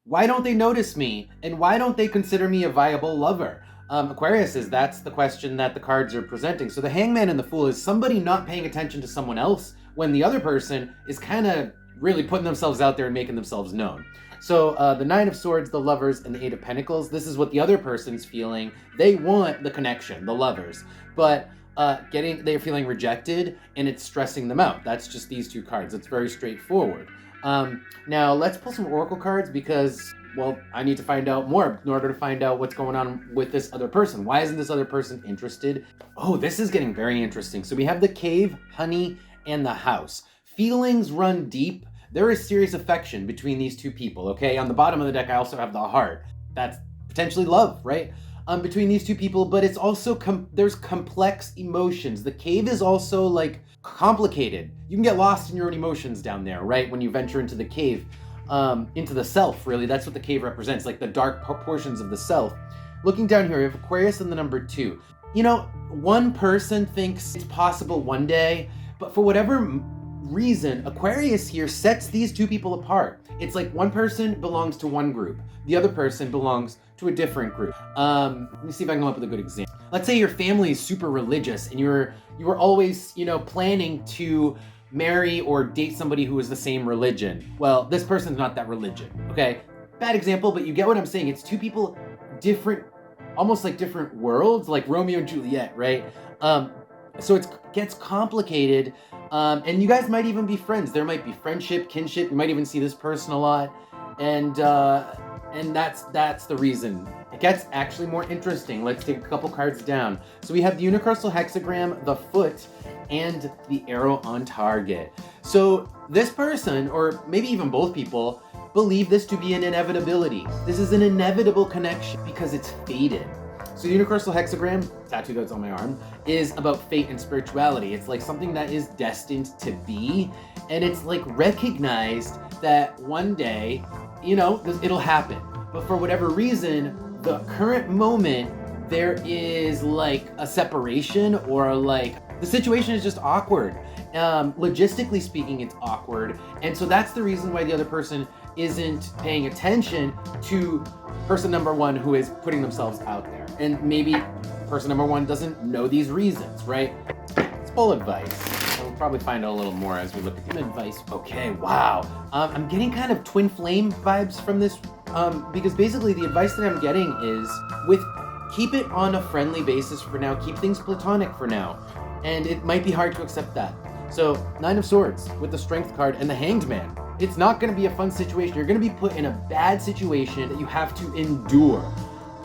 Why don't they notice me? And why don't they consider me a viable lover? Aquarius is, that's the question that the cards are presenting. So the Hangman and the Fool is somebody not paying attention to someone else when the other person is kind of really putting themselves out there and making themselves known. So the Nine of Swords, the Lovers, and the Eight of Pentacles, this is what the other person's feeling. They want the connection, the lovers, but they're feeling rejected and it's stressing them out. That's just these two cards. It's very straightforward. Now let's pull some oracle cards because, well, I need to find out more in order to find out what's going on with this other person. Why isn't this other person interested? Oh, this is getting very interesting. So we have the Cave, Honey, and the House. Feelings run deep. There is serious affection between these two people, okay? On the bottom of the deck, I also have the Heart. That's potentially love, right? Between these two people, but it's also, there's complex emotions. The Cave is also like complicated. You can get lost in your own emotions down there, right? When you venture into the cave, into the self, really. That's what the cave represents, like the dark portions of the self. Looking down here, we have Aquarius and the number 2. You know, one person thinks it's possible one day, but for whatever reason, Aquarius here sets these two people apart. It's like one person belongs to one group, the other person belongs to a different group. Let me see if I can come up with a good example. Let's say your family is super religious and you were always, you know, planning to marry or date somebody who is the same religion. Well, this person's not that religion, okay? Bad example, but you get what I'm saying. It's two people, different, almost like different worlds, like Romeo and Juliet, right? So it gets complicated, and you guys might even be friends. There might be friendship, kinship. You might even see this person a lot, and that's the reason. It gets actually more interesting. Let's take a couple cards down. So we have the universal hexagram, the Foot, and the arrow on target. So this person, or maybe even both people, believe this to be an inevitability. This is an inevitable connection because it's fated. So the universal hexagram, tattoo that's on my arm, is about fate and spirituality. It's like something that is destined to be, and it's like recognized that one day, you know, it'll happen. But for whatever reason, the current moment, there is like a separation, or like the situation is just awkward. Logistically speaking, it's awkward. And so that's the reason why the other person isn't paying attention to person number 1 who is putting themselves out there. And maybe person number 1 doesn't know these reasons, right? It's full advice. We'll probably find out a little more as we look at the advice. Okay, wow. I'm getting kind of twin flame vibes from this, because basically the advice that I'm getting is keep it on a friendly basis for now. Keep things platonic for now. And it might be hard to accept that. So, Nine of Swords with the Strength card and the Hanged Man. It's not going to be a fun situation. You're going to be put in a bad situation that you have to endure.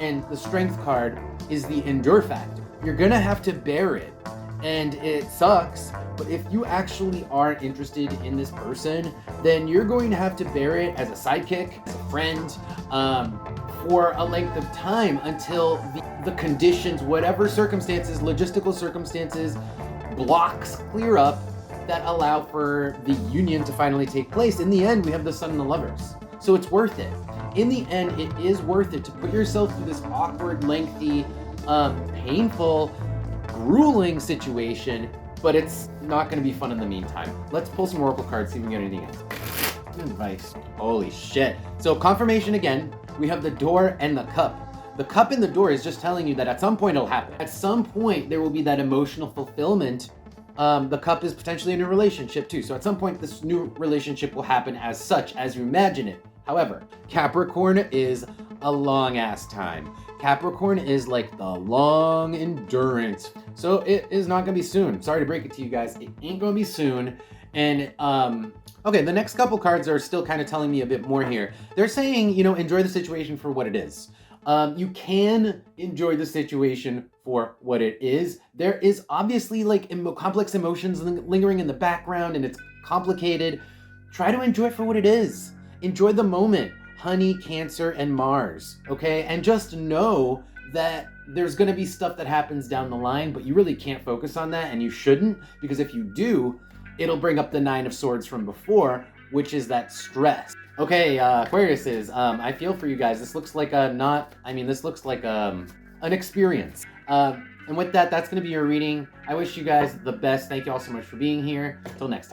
And the Strength card is the endure factor. You're going to have to bear it. And it sucks, but if you actually are interested in this person, then you're going to have to bear it as a sidekick, as a friend, for a length of time until the conditions, whatever circumstances, logistical circumstances, blocks clear up that allow for the union to finally take place. In the end, we have the Sun and the Lovers. So it's worth it. In the end, it is worth it to put yourself through this awkward, lengthy, painful, grueling situation, but it's not going to be fun in the meantime. Let's pull some oracle cards, see if we can get anything else. Advice. Holy shit. So confirmation again, we have the Door and the Cup. The Cup in the Door is just telling you that at some point it'll happen. At some point there will be that emotional fulfillment. The Cup is potentially a new relationship too. So at some point this new relationship will happen as such as you imagine it. However, Capricorn is a long ass time. Capricorn is like the long endurance. So it is not gonna be soon. Sorry to break it to you guys. It ain't gonna be soon. And okay, the next couple cards are still kind of telling me a bit more here. They're saying, you know, enjoy the situation for what it is. You can enjoy the situation for what it is. There is obviously like complex emotions lingering in the background and it's complicated. Try to enjoy it for what it is. Enjoy the moment. Honey, Cancer, and Mars, okay? And just know that there's gonna be stuff that happens down the line, but you really can't focus on that, and you shouldn't, because if you do, it'll bring up the Nine of Swords from before, which is that stress. Okay, Aquariuses, I feel for you guys. This looks like this looks like an experience. And with that, that's gonna be your reading. I wish you guys the best. Thank you all so much for being here. Until next time.